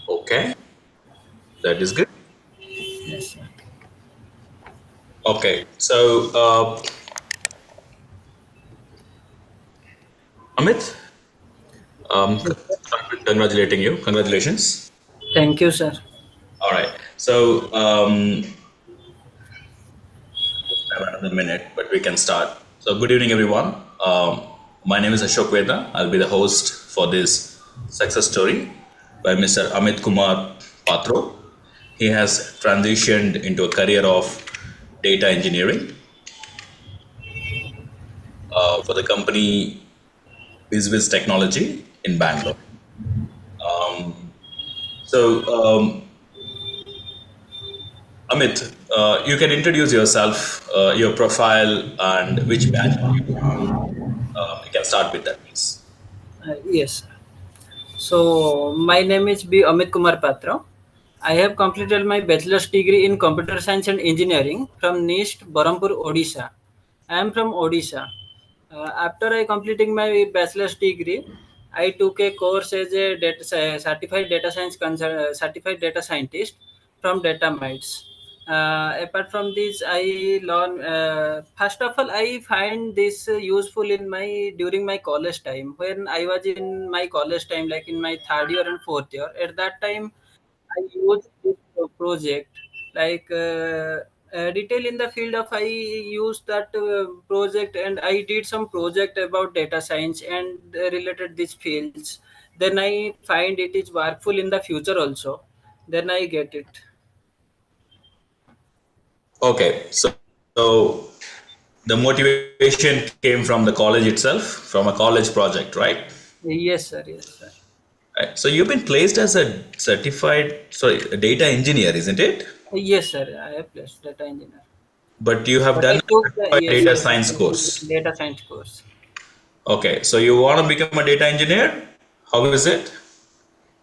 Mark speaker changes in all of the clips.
Speaker 1: Okay, that is good.
Speaker 2: Yes, sir.
Speaker 1: Okay, so Amit,
Speaker 2: Yes, sir.
Speaker 1: congratulating you. Congratulations.
Speaker 2: Thank you, sir.
Speaker 1: All right. So have another minute, but we can start. So good evening, everyone. My name is Ashok Veda. I'll be the host for this success story by Mr. Amit Kumar Patro. He has transitioned into a career of data engineering for the company Biz Viz Technology in Bangalore. So, Amit, you can introduce yourself, your profile, and which batch are you from. You can start with that, please.
Speaker 2: Yes, sir. So, my name is B. Amit Kumar Patra. I have completed my bachelor's degree in computer science and engineering from NIST, Barampur, Odisha. I am from Odisha. After I completing my bachelor's degree, I took a course as a certified data science certified data scientist from DataMites. Apart from this, I learn. First of all, I find this useful in my during my college time. When I was in my college time, like in my third year and fourth year, at that time I used this project like detail in the field of I used that project and I did some project about data science and related these fields. Then I find it is workful in the future also. Then I get it.
Speaker 1: Okay, so the motivation came from the college itself, from a college project, right?
Speaker 2: Yes, sir. Yes, sir.
Speaker 1: Right. So you've been placed as a certified, sorry, a data engineer, isn't it?
Speaker 2: Yes, sir. I have placed data engineer.
Speaker 1: But you have
Speaker 2: But
Speaker 1: done
Speaker 2: I
Speaker 1: a
Speaker 2: took the
Speaker 1: certified
Speaker 2: yes,
Speaker 1: data
Speaker 2: sir.
Speaker 1: science course.
Speaker 2: Data science course.
Speaker 1: Okay, so you want to become a data engineer? How is it?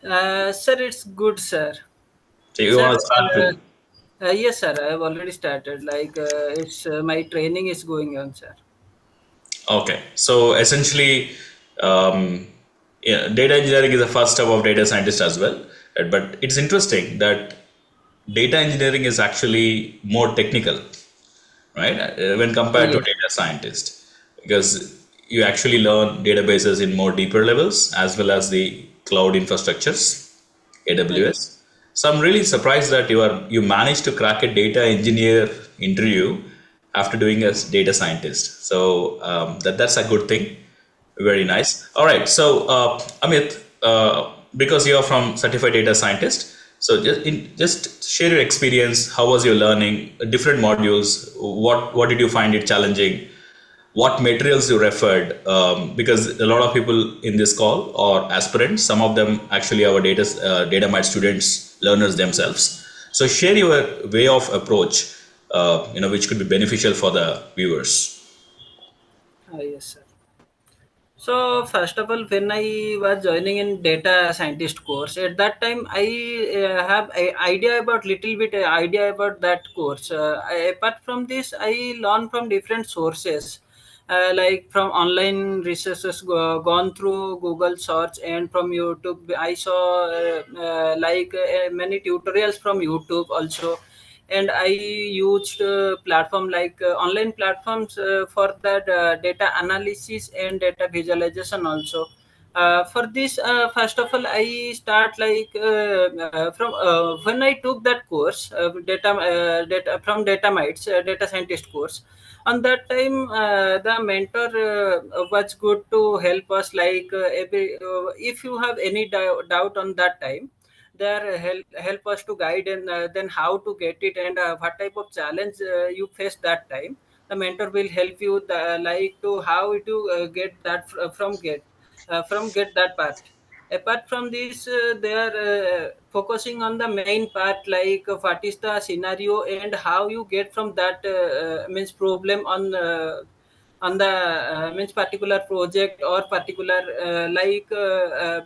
Speaker 2: Sir, it's good, sir.
Speaker 1: So you
Speaker 2: Sir,
Speaker 1: want to start with.
Speaker 2: yes, sir. I have already started. Like it's my training is going on, sir.
Speaker 1: Okay, so essentially, um, yeah, data engineering is the first step of data scientist as well. Right? But it's interesting that data engineering is actually more technical, right? When compared to
Speaker 2: Yes,
Speaker 1: data scientist, because you actually learn databases in more deeper levels as well as the cloud infrastructures,
Speaker 2: yes,
Speaker 1: AWS. So I'm really surprised that you managed to crack a data engineer interview after doing a data scientist. So that's a good thing. Very nice. All right. So Amit, because you're from certified data scientist, so just share your experience. How was your learning? Different modules. What did you find it challenging? What materials you referred? Because a lot of people in this call are aspirants. Some of them actually our data mite students, learners themselves. So share your way of approach, which could be beneficial for the viewers.
Speaker 2: yes, sir. So first of all, when I was joining in data scientist course, at that time I have a idea about little bit idea about that course. Apart from this, I learn from different sources, like from online resources gone through Google search and from YouTube. I saw many tutorials from YouTube also, and I used platform like online platforms for that data analysis and data visualization also. For this, first of all, I start like from when I took that course, data from DataMites data scientist course. On that time, the mentor was good to help us. Like if you have any doubt on that time, there help us to guide and then how to get it and what type of challenge you face that time. The mentor will help you like to how to get that from get that part. Apart from this, they are focusing on the main part, like what is the scenario and how you get from that means problem on the means particular project or particular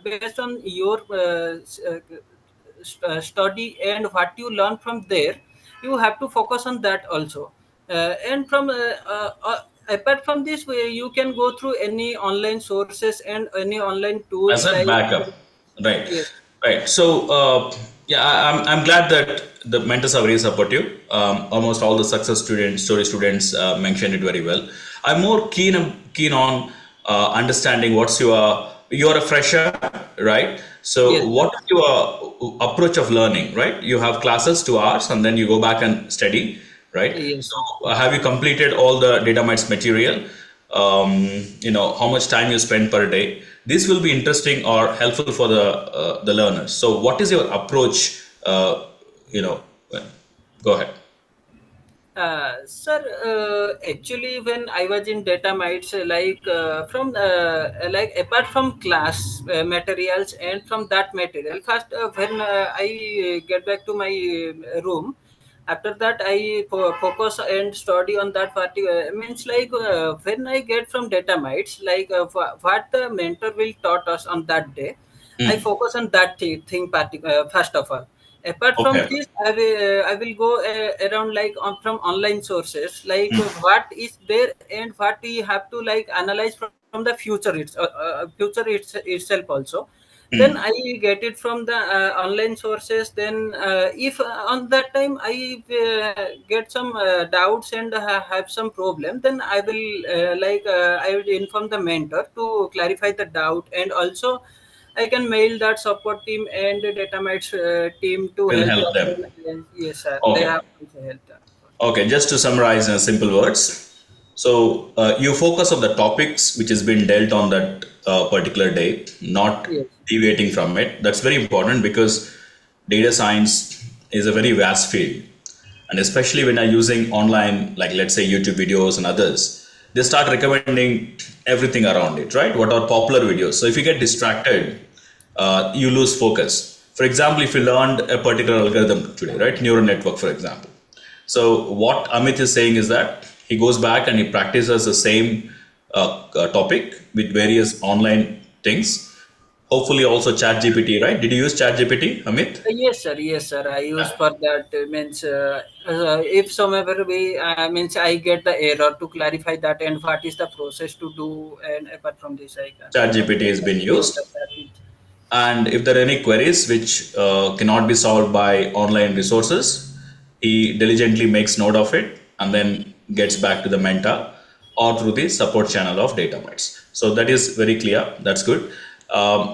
Speaker 2: based on your study and what you learn from there. You have to focus on that also. And from apart from this, you can go through any online sources and any online
Speaker 1: As
Speaker 2: tools
Speaker 1: a
Speaker 2: like
Speaker 1: backup, right?
Speaker 2: yes.
Speaker 1: Right. So, yeah, I'm glad that the mentors are very supportive. Almost all the success students, story students mentioned it very well. I'm more keen on understanding what's you're a fresher, right? So,
Speaker 2: Yes, sir.
Speaker 1: what is your approach of learning, right? You have classes 2 hours, and then you go back and study, right?
Speaker 2: Yes,
Speaker 1: So,
Speaker 2: sir.
Speaker 1: have you completed all the DataMites material? How much time you spend per day. This will be interesting or helpful for the learners. So what is your approach? You know, Go ahead.
Speaker 2: Sir, actually, when I was in DataMites, like apart from class materials and from that material, first when I get back to my room, after that I focus and study on that particular means like when I get from DataMites, like what the mentor will taught us on that day, I
Speaker 1: Mm,
Speaker 2: focus on that thing first of all. Apart from
Speaker 1: okay.
Speaker 2: this, I will go around like from online sources, like what is there and what we have to like analyze from the itself also. Then I get it from the online sources. Then if on that time I get some doubts and have some problem, then I will inform the mentor to clarify the doubt, and also I can mail that support team and the DataMites team to
Speaker 1: Will
Speaker 2: help
Speaker 1: help
Speaker 2: us.
Speaker 1: them.
Speaker 2: Yes, sir. They
Speaker 1: Okay.
Speaker 2: have also helped us.
Speaker 1: Okay. Just to summarize in simple words. So you focus on the topics which has been dealt on that particular day, not
Speaker 2: Yes.
Speaker 1: deviating from it. That's very important because data science is a very vast field. And especially when you're using online, like let's say YouTube videos and others, they start recommending everything around it, right? What are popular videos? So if you get distracted, you lose focus. For example, if you learned a particular algorithm today, right? Neural network, for example. So what Amit is saying is that he goes back and he practices the same topic with various online things. Hopefully also ChatGPT, right? Did you use ChatGPT, Amit?
Speaker 2: Yes, sir. Yes, sir. I use for that means if somehow we means I get the error to clarify that and what is the process to do, and apart from this I can.
Speaker 1: ChatGPT has been
Speaker 2: Yes,
Speaker 1: used.
Speaker 2: sir. That is.
Speaker 1: And if there are any queries which cannot be solved by online resources, he diligently makes note of it and then gets back to the mentor or through the support channel of DataMites. So that is very clear. That's good.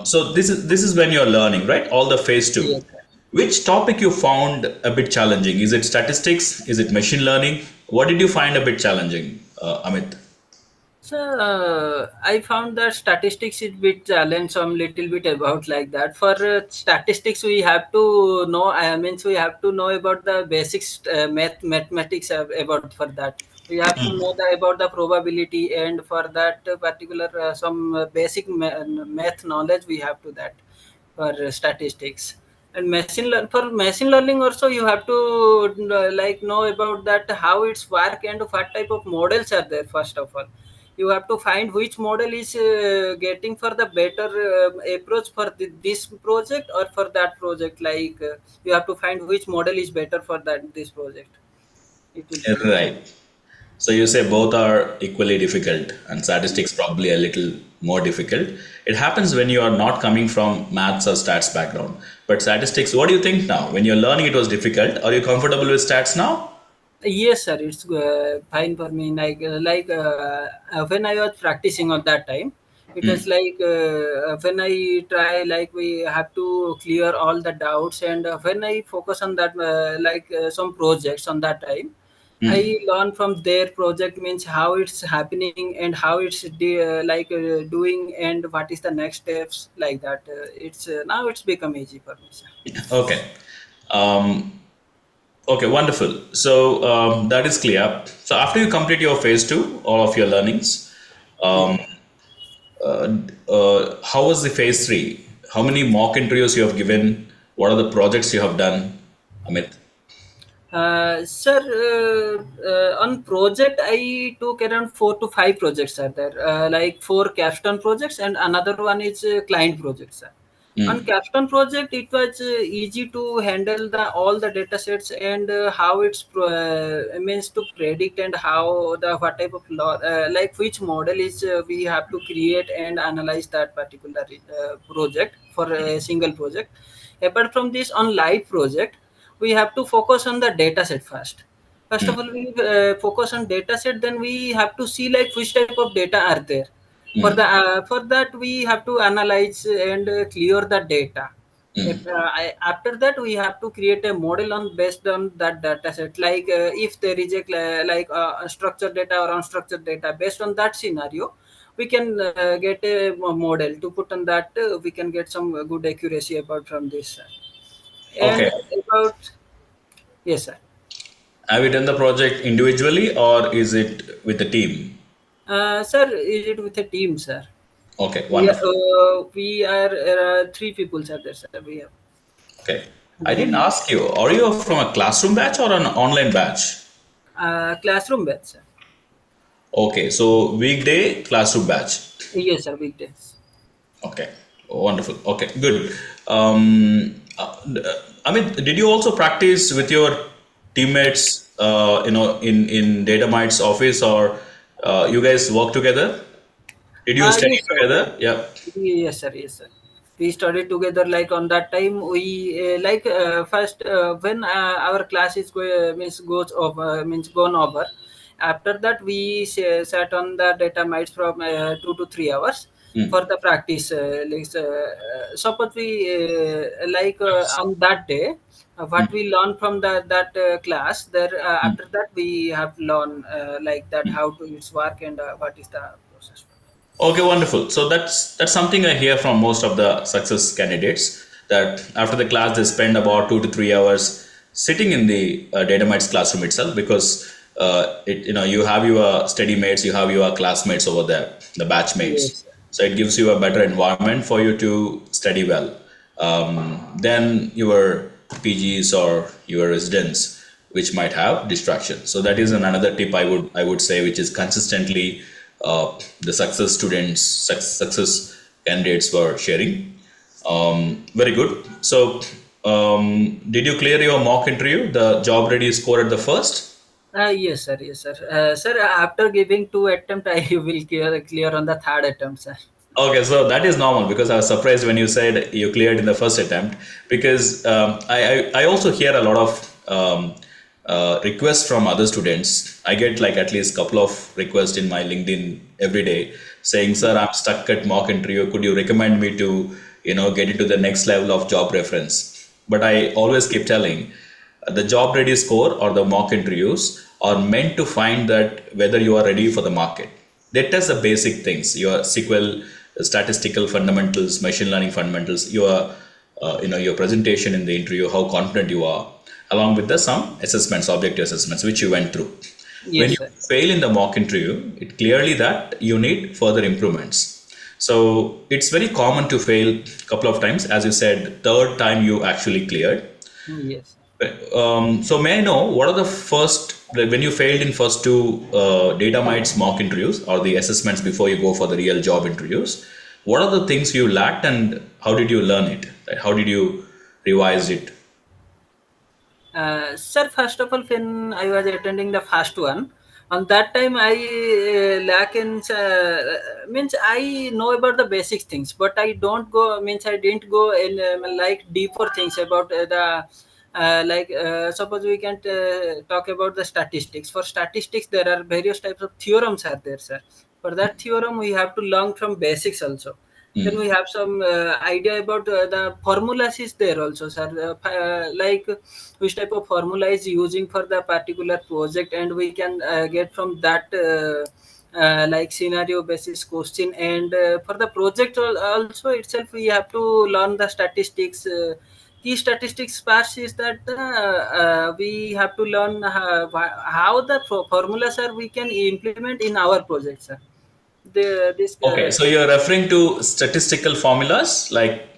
Speaker 1: So this is when you're learning, right? All the phase two.
Speaker 2: Yes, sir.
Speaker 1: Which topic you found a bit challenging? Is it statistics? Is it machine learning? What did you find a bit challenging, Amit?
Speaker 2: So I found that statistics is bit challenge some little bit about like that. For statistics, we have to know. I mean, we have to know about the basics mathematics about for that. We have to know about the probability, and for that particular some basic math knowledge we have to that for statistics. And for machine learning also you have to like know about that how it's work and what type of models are there. First of all, you have to find which model is getting for the better approach for this project or for that project. Like you have to find which model is better for that this project. It will be easy.
Speaker 1: Right. So you say both are equally difficult, and statistics probably a little more difficult. It happens when you are not coming from maths or stats background. But statistics, what do you think now? When you're learning, it was difficult. Are you comfortable with stats now?
Speaker 2: Yes, sir. It's fine for me. When I was practicing on that time, it was like when I try, like we have to clear all the doubts, and when I focus on that, some projects on that time,
Speaker 1: Hmm.
Speaker 2: I learn from their project means how it's happening and how it's doing and what is the next steps like that. It's now it's become easy for me, sir.
Speaker 1: Okay. Um, okay, wonderful. So that is clear. So after you complete your phase two, all of your learnings,
Speaker 2: Yes.
Speaker 1: how was the phase three? How many mock interviews you have given? What are the projects you have done, Amit?
Speaker 2: Sir, on project I took around 4 to 5 projects are there, like 4 capstone projects and another one is client projects, sir. On capstone project, it was easy to handle the all the data sets and how it's means to predict and how the what type of law like which model is we have to create and analyze that particular project for a single project. Apart from this, on live project, we have to focus on the data set first. First
Speaker 1: Mm,
Speaker 2: of all, we focus on data set, then we have to see like which type of data are there.
Speaker 1: mm,
Speaker 2: For that we have to analyze and clear the data. If,
Speaker 1: mm.
Speaker 2: after that we have to create a model on based on that data set, like if there is a like structured data or unstructured data, based on that scenario we can get a model to put on that, we can get some good accuracy about from this. And
Speaker 1: Okay.
Speaker 2: about, yes sir.
Speaker 1: Have you done the project individually or is it with the team?
Speaker 2: Sir, is it with a team, sir?
Speaker 1: Okay, wonderful.
Speaker 2: We are three people, sir. There, sir. We have.
Speaker 1: Okay. I didn't ask you, are you from a classroom batch or an online batch?
Speaker 2: Classroom batch, sir.
Speaker 1: Okay, so weekday classroom batch.
Speaker 2: Yes, sir. Weekdays.
Speaker 1: Okay, wonderful. Okay, good. I mean, did you also practice with your teammates, in DataMites office, or you guys work together? Did you study
Speaker 2: Yes, sir.
Speaker 1: together? Yeah.
Speaker 2: Yes, sir. Yes, sir. We studied together. Like on that time, we like first when our class is means goes over means gone over. After that, we sat on the data mites from 2 to 3 hours
Speaker 1: Mm,
Speaker 2: for the practice. Suppose we like on that day,
Speaker 1: mm,
Speaker 2: what we learn from that class. There
Speaker 1: mm.
Speaker 2: after that, we have learned like that how to its work and what is the process.
Speaker 1: Okay, wonderful. So that's something I hear from most of the success candidates that after the class they spend about 2 to 3 hours sitting in the DataMites classroom itself because you have your study mates, you have your classmates over there, the batch mates.
Speaker 2: Yes.
Speaker 1: So it gives you a better environment for you to study well. Than your PGs or your residents, which might have distractions. So that is another tip I would say, which is consistently the success students, success candidates were sharing. Very good. So, did you clear your mock interview? The job ready score at the first?
Speaker 2: Yes, sir. Yes, sir. Sir, after giving two attempt, I will clear on the third attempt, sir.
Speaker 1: Okay, so that is normal because I was surprised when you said you cleared in the first attempt because I also hear a lot of requests from other students. I get like at least couple of requests in my LinkedIn every day saying, "Sir, I'm stuck at mock interview. Could you recommend me to get into the next level of job reference?" But I always keep telling the job ready score or the mock interviews are meant to find that whether you are ready for the market. They test the basic things, your SQL, statistical fundamentals, machine learning fundamentals, your presentation in the interview, how confident you are, along with the some assessments, objective assessments, which you went through. When
Speaker 2: Yes,
Speaker 1: you
Speaker 2: sir.
Speaker 1: fail in the mock interview, it clearly that you need further improvements. So it's very common to fail a couple of times. As you said, third time you actually cleared.
Speaker 2: Yes.
Speaker 1: So may I know what are the first like when you failed in first two DataMites mock interviews or the assessments before you go for the real job interviews? What are the things you lacked and how did you learn it? Like, how did you revise it?
Speaker 2: Sir, first of all, when I was attending the first one, on that time I lack in means I know about the basic things, but I don't go means I didn't go in like deeper things about the like suppose we can talk about the statistics. For statistics, there are various types of theorems are there, sir. For that theorem, we have to learn from basics also. Then
Speaker 1: Mm.
Speaker 2: we have some idea about the formulas is there also, sir. Like which type of formula is using for the particular project, and we can get from that like scenario basis question. And for the project also itself, we have to learn the statistics. Key statistics part is that we have to learn how the formulas are we can implement in our project, sir. This
Speaker 1: Okay, so you're referring to statistical formulas like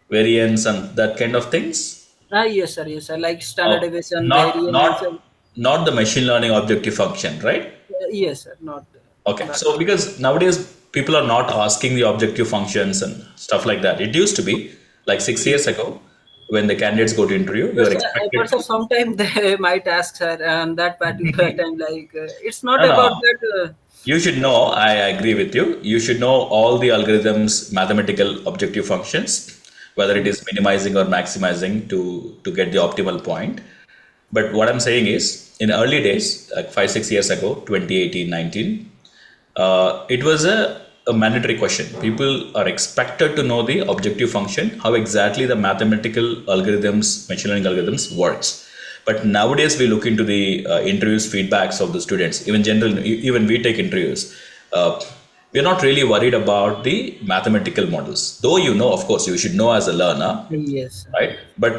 Speaker 1: variance and that kind of things?
Speaker 2: yes sir, yes sir, like standard
Speaker 1: Oh,
Speaker 2: deviation,
Speaker 1: not
Speaker 2: variance.
Speaker 1: not not the machine learning objective function, right?
Speaker 2: Yes sir, not
Speaker 1: Okay,
Speaker 2: that.
Speaker 1: so because nowadays people are not asking the objective functions and stuff like that. It used to be like 6 years ago when the candidates go to interview, you are
Speaker 2: But
Speaker 1: expected
Speaker 2: sir,
Speaker 1: to.
Speaker 2: sometimes they might ask sir on that particular time, like it's not
Speaker 1: No,
Speaker 2: about
Speaker 1: no.
Speaker 2: that.
Speaker 1: You should know, I agree with you. You should know all the algorithms, mathematical objective functions, whether it is minimizing or maximizing to get the optimal point. But what I'm saying is, in early days, like 5, 6 years ago, 2018, 19, it was a mandatory question. People are expected to know the objective function, how exactly the mathematical algorithms, machine learning algorithms works. But nowadays we look into the interviews feedbacks of the students. Even general, even we take interviews. We're not really worried about the mathematical models. Though you know, of course, you should know as a learner,
Speaker 2: Yes, sir.
Speaker 1: right? But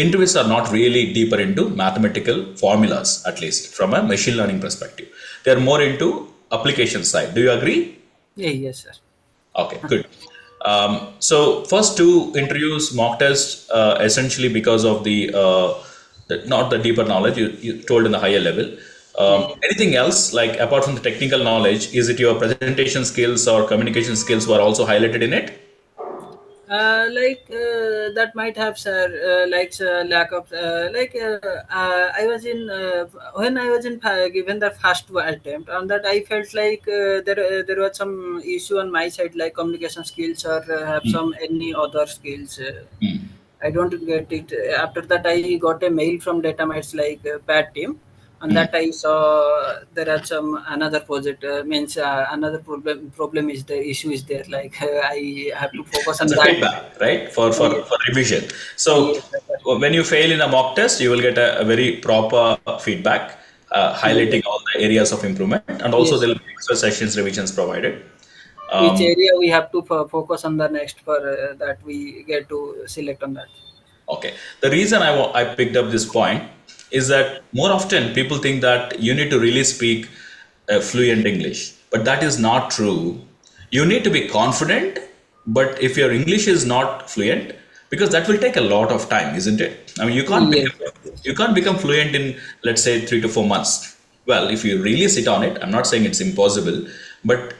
Speaker 1: interviews are not really deeper into mathematical formulas, at least from a machine learning perspective. They're more into application side. Do you agree?
Speaker 2: Yeah, yes, sir.
Speaker 1: Okay, good. So first two interviews, mock test, essentially because of not the deeper knowledge you told in the higher level.
Speaker 2: Yeah, yeah.
Speaker 1: Anything else, like apart from the technical knowledge, is it your presentation skills or communication skills were also highlighted in it?
Speaker 2: That might have sir, lack of I was in when I was in given the first attempt on that, I felt like there was some issue on my side, like communication skills or have some any other skills. I don't get it. After that, I got a mail from DataMites like bad team. On that, I saw there are some another project means another problem is the issue is there. Like I have to focus on
Speaker 1: It's a
Speaker 2: that.
Speaker 1: feedback, right?
Speaker 2: Yes,
Speaker 1: For revision. So
Speaker 2: yes, sir.
Speaker 1: when you fail in a mock test, you will get a very proper feedback,
Speaker 2: Yes,
Speaker 1: highlighting all the areas of improvement, and also
Speaker 2: yes,
Speaker 1: there
Speaker 2: sir.
Speaker 1: will be extra sessions revisions provided.
Speaker 2: Each
Speaker 1: Um,
Speaker 2: area we have to focus on the next for that we get to select on that.
Speaker 1: Okay. The reason I picked up this point is that more often people think that you need to really speak fluent English, but that is not true. You need to be confident, but if your English is not fluent, because that will take a lot of time, isn't it? I mean,
Speaker 2: Yes, yes,
Speaker 1: you can't become fluent in, let's say, 3 to 4 months. Well, if you really sit on it, I'm not saying it's impossible, but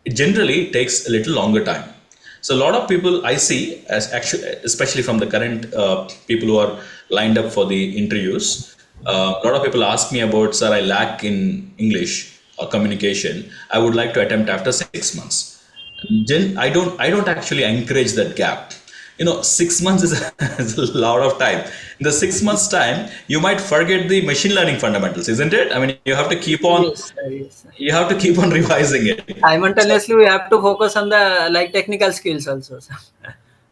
Speaker 1: it generally takes a little longer time. So a lot of people I see, as actually, especially from the current people who are lined up for the interviews, a lot of people ask me about, sir, I lack in English or communication. I would like to attempt after 6 months. I don't actually encourage that gap. 6 months is is a lot of time. In the 6 months time, you might forget the machine learning fundamentals, isn't it? I mean,
Speaker 2: yes, sir, yes, sir.
Speaker 1: you have to keep on revising it. So,
Speaker 2: Simultaneously we have to focus on the like technical skills also, sir.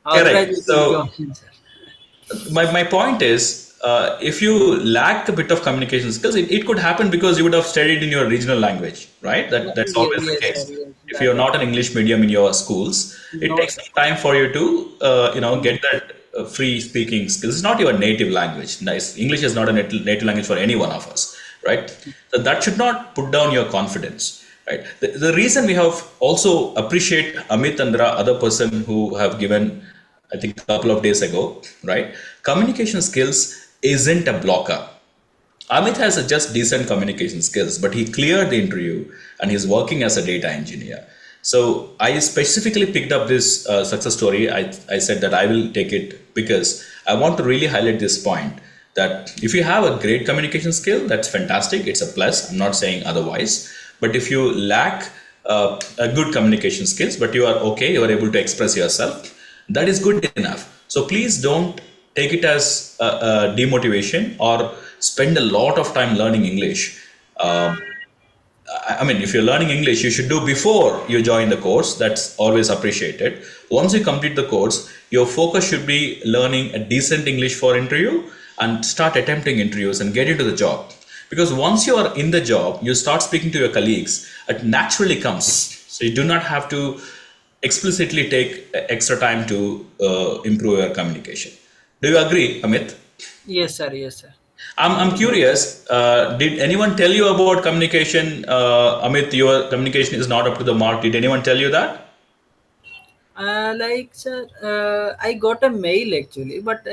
Speaker 2: Otherwise
Speaker 1: correct.
Speaker 2: it will go
Speaker 1: So
Speaker 2: on, sir.
Speaker 1: my point is, if you lack a bit of communication skills, it could happen because you would have studied in your regional language, right? That's
Speaker 2: Yes,
Speaker 1: always the
Speaker 2: yes, sir,
Speaker 1: case.
Speaker 2: yes,
Speaker 1: If
Speaker 2: that
Speaker 1: you're
Speaker 2: is
Speaker 1: not an English medium in your schools, it
Speaker 2: no,
Speaker 1: takes
Speaker 2: sir.
Speaker 1: some time for you to get that free speaking skills. It's not your native language. Nice. English is not a native language for any one of us, right? So that should not put down your confidence. Right. The reason we have also appreciate Amit and the other person who have given, I think, a couple of days ago, right? Communication skills isn't a blocker. Amit has a just decent communication skills, but he cleared the interview and he's working as a data engineer. So I specifically picked up this success story. I said that I will take it because I want to really highlight this point that if you have a great communication skill, that's fantastic. It's a plus. I'm not saying otherwise. But if you lack a good communication skills, but you are okay, you are able to express yourself, that is good enough. So please don't take it as a demotivation or spend a lot of time learning English. Um, I mean, if you're learning English, you should do before you join the course. That's always appreciated. Once you complete the course, your focus should be learning a decent English for interview and start attempting interviews and get into the job. Because once you are in the job, you start speaking to your colleagues. It naturally comes. So you do not have to explicitly take extra time to improve your communication. Do you agree, Amit?
Speaker 2: Yes, sir, yes, sir.
Speaker 1: I'm curious. Did anyone tell you about communication? Amit, your communication is not up to the mark. Did anyone tell you that?
Speaker 2: Sir, I got a mail actually, but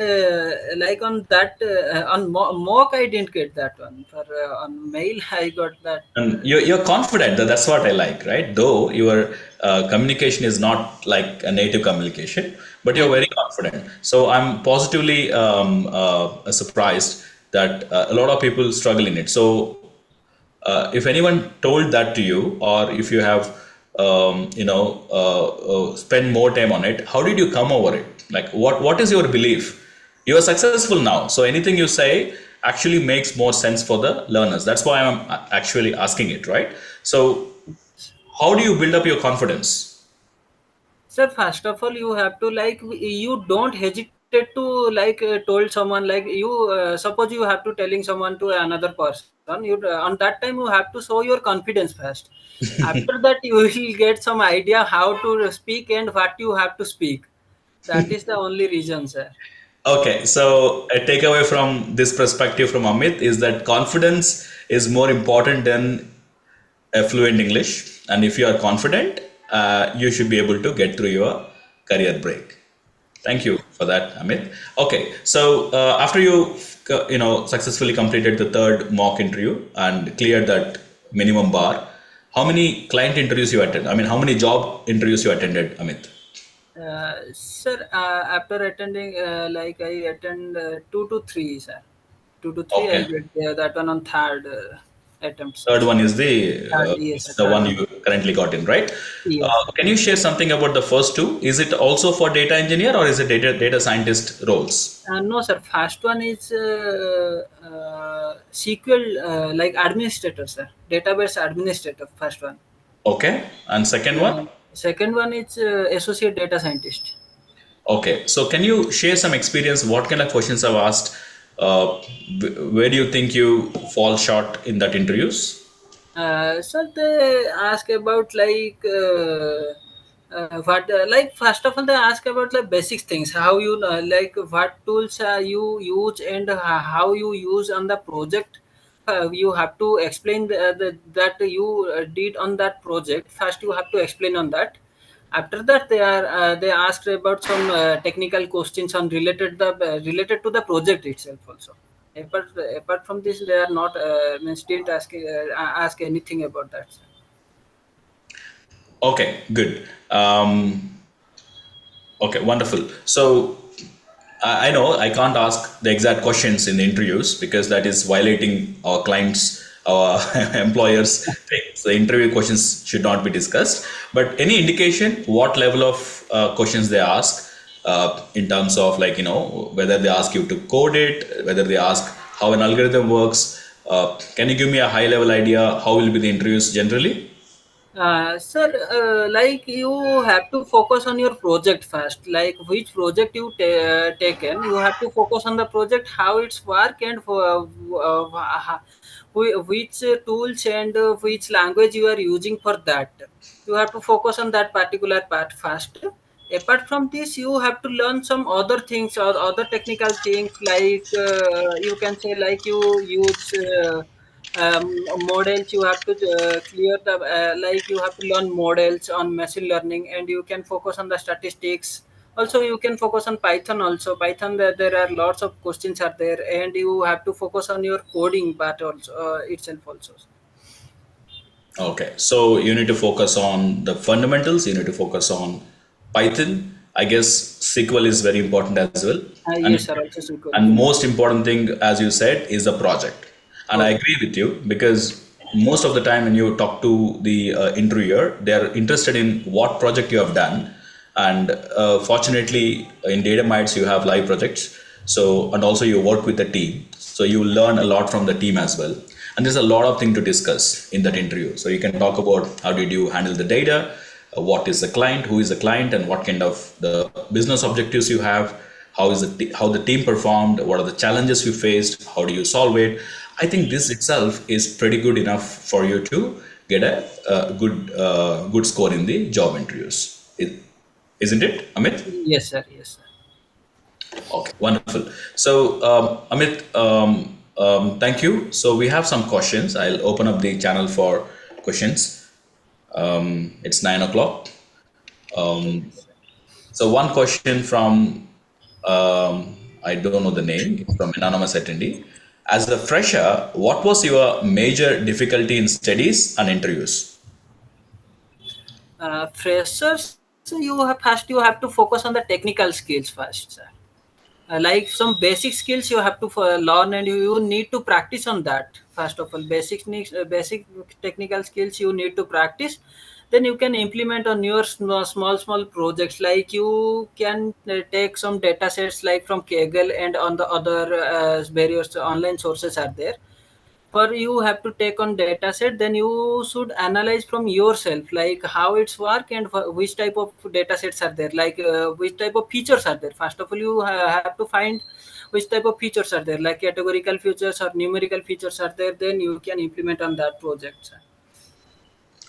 Speaker 2: like on that on mock I didn't get that one. For on mail I got that.
Speaker 1: And you're confident that that's what I like, right? Though your communication is not like a native communication, but you're
Speaker 2: Yes.
Speaker 1: very confident. So I'm positively surprised that a lot of people struggle in it. So if anyone told that to you, or if you have, spend more time on it, how did you come over it? Like, what is your belief? You are successful now, so anything you say actually makes more sense for the learners. That's why I'm actually asking it, right? So, how do you build up your confidence?
Speaker 2: Sir, first of all, you have to like you don't hesitate to like told someone like you suppose you have to telling someone to another person. You on that time you have to show your confidence first. After that, you will get some idea how to speak and what you have to speak. That is the only reason, sir.
Speaker 1: Okay, so a takeaway from this perspective from Amit is that confidence is more important than a fluent English, and if you are confident, you should be able to get through your career break. Thank you for that, Amit. Okay, so after you successfully completed the third mock interview and cleared that minimum bar, how many client interviews you attended? I mean, how many job interviews you attended, Amit?
Speaker 2: Sir, after attending, like I attend two to three, sir. Two to three, I
Speaker 1: Okay,
Speaker 2: get that one on third attempt, sir.
Speaker 1: third one
Speaker 2: Third, yes,
Speaker 1: is
Speaker 2: sir,
Speaker 1: the
Speaker 2: third
Speaker 1: one
Speaker 2: one.
Speaker 1: you currently got in, right?
Speaker 2: Yes.
Speaker 1: Can you share something about the first two? Is it also for data engineer or is it data scientist roles?
Speaker 2: No, sir. First one is SQL, like administrator, sir. Database administrator. First one.
Speaker 1: Okay, and second one?
Speaker 2: Second one is associate data scientist.
Speaker 1: Okay, so can you share some experience? What kind of questions I've asked? Where do you think you fall short in that interviews?
Speaker 2: So they ask about what like first of all they ask about the basic things, how you like what tools you use and how you use on the project. You have to explain that you did on that project. First you have to explain on that. After that they asked about some technical questions on related to the project itself also. Apart from this, they are not means didn't ask anything about that, sir.
Speaker 1: Okay, good. Okay, wonderful. So I know I can't ask the exact questions in the interviews because that is violating our clients, our employers' things. The interview questions should not be discussed. But any indication what level of questions they ask in terms of like whether they ask you to code it, whether they ask how an algorithm works. Can you give me a high level idea how will be the interviews generally?
Speaker 2: Sir, like you have to focus on your project first. Like which project you taken, you have to focus on the project, how it's work, and which tools and which language you are using for that. You have to focus on that particular part first. Apart from this, you have to learn some other things or other technical things, like you can say like you use. Models you have to clear the like you have to learn models on machine learning, and you can focus on the statistics. Also you can focus on python. Also python, there are lots of questions are there, and you have to focus on your coding part also itself also.
Speaker 1: Okay, so you need to focus on the fundamentals, you need to focus on Python. I guess SQL is very important as well. And
Speaker 2: Yes sir, also SQL is
Speaker 1: and
Speaker 2: important.
Speaker 1: most important thing, as you said, is the project. And I
Speaker 2: Project.
Speaker 1: agree with you because most of the time when you talk to the interviewer, they're interested in what project you have done. And fortunately, in DataMites, you have live projects. So, and also you work with the team. So you learn a lot from the team as well. And there's a lot of things to discuss in that interview. So you can talk about how did you handle the data, what is the client, who is the client, and what kind of the business objectives you have, how the team performed, what are the challenges you faced, how do you solve it. I think this itself is pretty good enough for you to get a good score in the job interviews. Isn't it, Amit?
Speaker 2: Yes sir, yes sir.
Speaker 1: Okay, wonderful. So, Amit, thank you. So, we have some questions. I'll open up the channel for questions. It's 9 o'clock.
Speaker 2: Okay,
Speaker 1: Um,
Speaker 2: sir.
Speaker 1: So one question from, I don't know the name, from anonymous attendee. As a fresher, what was your major difficulty in studies and interviews?
Speaker 2: Freshers, you have to focus on the technical skills first, sir. Like some basic skills you have to learn, and you need to practice on that. First of all, basic technical skills you need to practice. Then you can implement on your small projects. Like you can take some data sets like from Kaggle and on the other various online sources are there. For you have to take on data set, then you should analyze from yourself like how it's work, and which type of data sets are there, like which type of features are there. First of all, you have to find which type of features are there, like categorical features or numerical features are there, then you can implement on that project.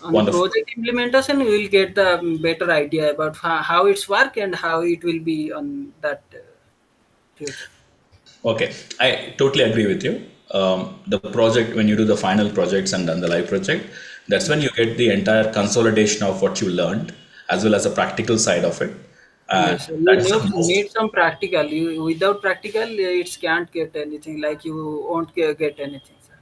Speaker 2: On the
Speaker 1: Wonderful.
Speaker 2: project implementation you will get the better idea about how it's work and how it will be on that future.
Speaker 1: Okay, I totally agree with you. The project, when you do the final projects and then the live project, that's when you get the entire consolidation of what you learned as well as the practical side of it. And
Speaker 2: Yes, you
Speaker 1: that's the most
Speaker 2: need some practical. You without practical, it can't get anything. Like you won't get anything, sir.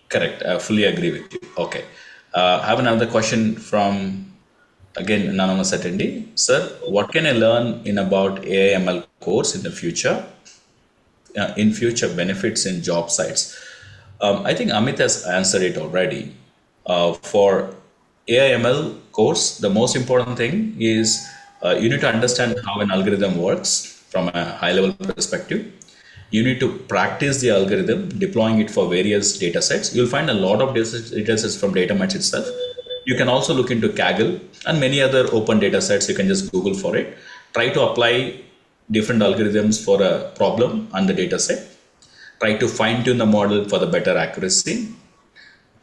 Speaker 1: correct. I fully agree with you. Okay. I have another question from, again, anonymous attendee. Sir, what can I learn in about AIML course in the future? In future benefits in job sites. I think Amit has answered it already. For AIML course, the most important thing is you need to understand how an algorithm works from a high level perspective. You need to practice the algorithm, deploying it for various data sets. You'll find a lot of data sets from DataMites itself. You can also look into Kaggle and many other open data sets. You can just Google for it. Try to apply different algorithms for a problem on the data set. Try to fine tune the model for the better accuracy.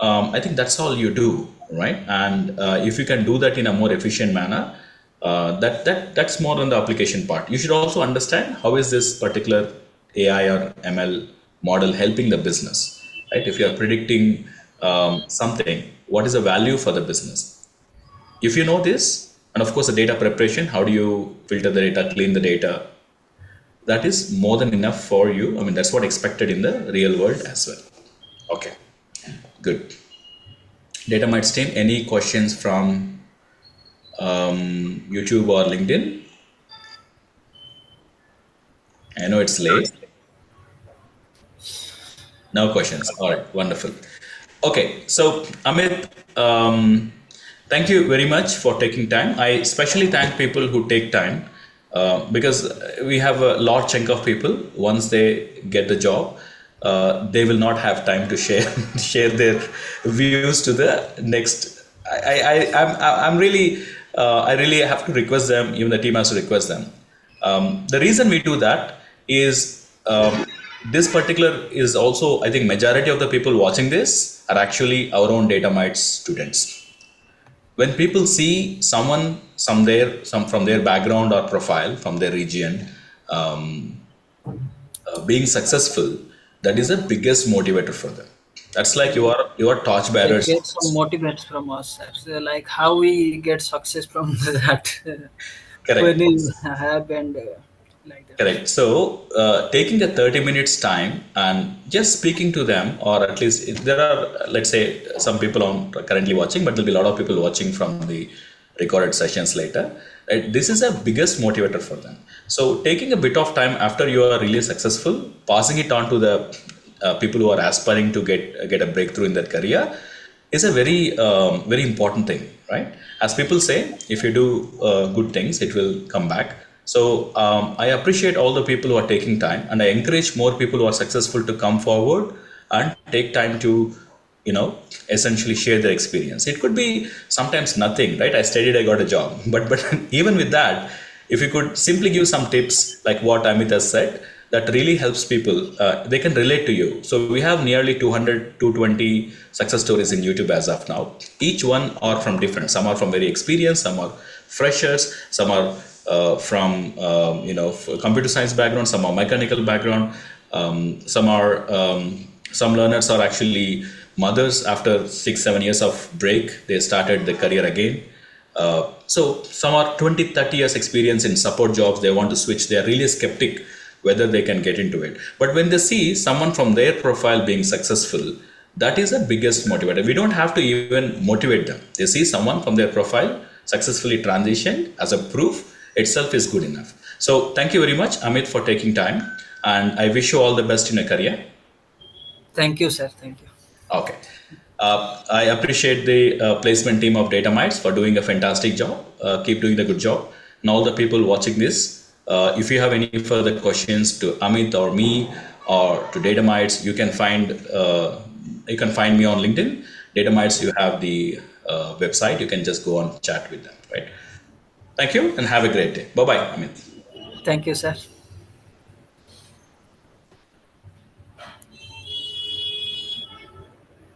Speaker 1: I think that's all you do, right? And if you can do that in a more efficient manner, that's more on the application part. You should also understand how is this particular AI or ML model helping the business, right? If you are predicting something, what is the value for the business? If you know this, and of course the data preparation, how do you filter the data, clean the data? That is more than enough for you. I mean, that's what expected in the real world as well. Okay, good. DataMites team, any questions from YouTube or LinkedIn? I know it's late. No questions. All right, wonderful. Okay, so Amit, thank you very much for taking time. I especially thank people who take time because we have a large chunk of people. Once they get the job, they will not have time to share share their views to the next. I'm really I really have to request them. Even the team has to request them. The reason we do that is this particular is also, I think majority of the people watching this are actually our own DataMites students. When people see someone, some from their background or profile, from their region, being successful, that is the biggest motivator for them. That's like you are
Speaker 2: They
Speaker 1: torchbearers.
Speaker 2: get some motivates from us, sir. So like how we get success from that when
Speaker 1: Correct.
Speaker 2: you have and like that.
Speaker 1: Correct. So, taking a 30 minutes time and just speaking to them, or at least if there are, let's say, some people on currently watching, but there'll be a lot of people watching from the recorded sessions later. Right? This is a biggest motivator for them. So, taking a bit of time after you are really successful, passing it on to the people who are aspiring to get a breakthrough in their career is a very important thing, right? As people say, if you do good things, it will come back. So I appreciate all the people who are taking time, and I encourage more people who are successful to come forward and take time to, essentially share their experience. It could be sometimes nothing, right? I studied, I got a job, but even with that, if you could simply give some tips like what Amit has said, that really helps people. They can relate to you. So we have nearly 200, 220 success stories in YouTube as of now. Each one are from different. Some are from very experienced, some are freshers, some are from computer science background, some are mechanical background, some learners are actually mothers after 6-7 years of break. They started their career again. So some are 20, 30 years experience in support jobs. They want to switch. They are really skeptic whether they can get into it. But when they see someone from their profile being successful, that is the biggest motivator. We don't have to even motivate them. They see someone from their profile successfully transitioned as a proof itself is good enough. So thank you very much, Amit, for taking time. And I wish you all the best in your career.
Speaker 2: Thank you, sir. Thank you.
Speaker 1: Okay. I appreciate the placement team of DataMites for doing a fantastic job. Keep doing the good job. And all the people watching this, if you have any further questions to Amit or me or to DataMites, you can find me on LinkedIn. DataMites, you have the website. You can just go on chat with them. Right. Thank you and have a great day. Bye bye, Amit.
Speaker 2: Thank you, sir.